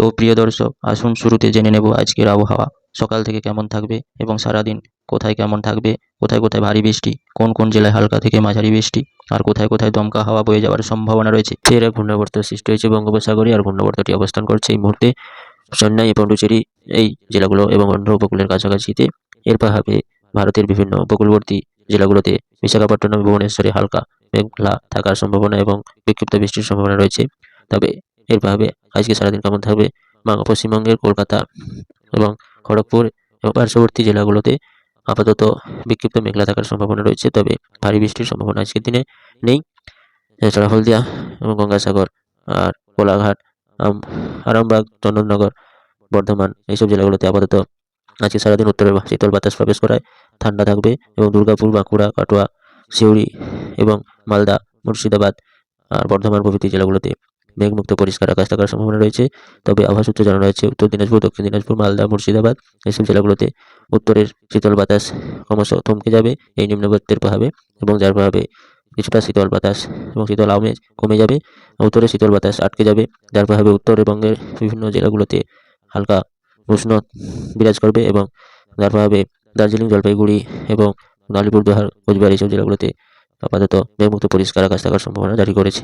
তো প্রিয় দর্শক, আসুন শুরুতে জেনে নেব আজকের আবহাওয়া সকাল থেকে কেমন থাকবে এবং সারাদিন কোথায় কেমন থাকবে, কোথায় কোথায় ভারী বৃষ্টি, কোন কোন জেলায় হালকা থেকে মাঝারি বৃষ্টি, আর কোথায় কোথায় দমকা হাওয়া বয়ে যাওয়ার সম্ভাবনা রয়েছে। ফের এক ঘূর্ণাবর্ত সৃষ্টি হয়েছে বঙ্গোপসাগরে, আর ঘূর্ণাবর্তটি অবস্থান করছে এই মুহূর্তে চেন্নাই, পন্ডুচেরি এই জেলাগুলো এবং অন্ধ্র উপকূলের কাছাকাছিতে। এর প্রভাবে ভারতের বিভিন্ন উপকূলবর্তী জেলাগুলোতে বিশাখাপট্টনম, ভুবনেশ্বরে হালকা মেঘলা থাকার সম্ভাবনা এবং বিক্ষিপ্ত বৃষ্টির সম্ভাবনা রয়েছে। তবে এর প্রভাবে আজকে সারাদিন কেমন থাকবে, পশ্চিমবঙ্গের কলকাতা এবং খড়গপুর এবং পার্শ্ববর্তী জেলাগুলোতে আপাতত বিক্ষিপ্ত মেঘলা থাকার সম্ভাবনা রয়েছে, তবে ভারী বৃষ্টির সম্ভাবনা আজকের দিনে নেই। এছাড়া হলদিয়া এবং গঙ্গাসাগর আর কোলাঘাট, আরামবাগ, চন্দননগর, বর্ধমান এইসব জেলাগুলোতে আপাতত আজকে সারাদিন উত্তরের শীতল বাতাস প্রবেশ করায় ঠান্ডা থাকবে, এবং দুর্গাপুর, বাঁকুড়া, কাটোয়া, সিউড়ি এবং মালদা, মুর্শিদাবাদ আর বর্ধমান প্রভৃতি জেলাগুলোতে মেঘমুক্ত পরিষ্কার আকাশ থাকার সম্ভাবনা রয়েছে। তবে আবহাওয়া সূত্রে জানানো হয়েছে উত্তর দিনাজপুর, দক্ষিণ দিনাজপুর, মালদা, মুর্শিদাবাদ এইসব জেলাগুলোতে উত্তরের শীতল বাতাস ক্রমশ থমকে যাবে এই নিম্নবর্তের প্রভাবে, এবং যার প্রভাবে কিছুটা শীতল বাতাস এবং শীতল আমেজ কমে যাবে। উত্তরে শীতল বাতাস আটকে যাবে, যার প্রভাবে উত্তরবঙ্গের বিভিন্ন জেলাগুলোতে হালকা উষ্ণ বিরাজ করবে, এবং যার প্রভাবে দার্জিলিং, জলপাইগুড়ি এবং আলিপুরদুয়ার, কোচবিহার এইসব জেলাগুলোতে আপাতত মেঘমুক্ত পরিষ্কার আকাশ থাকার সম্ভাবনা জারি করেছে।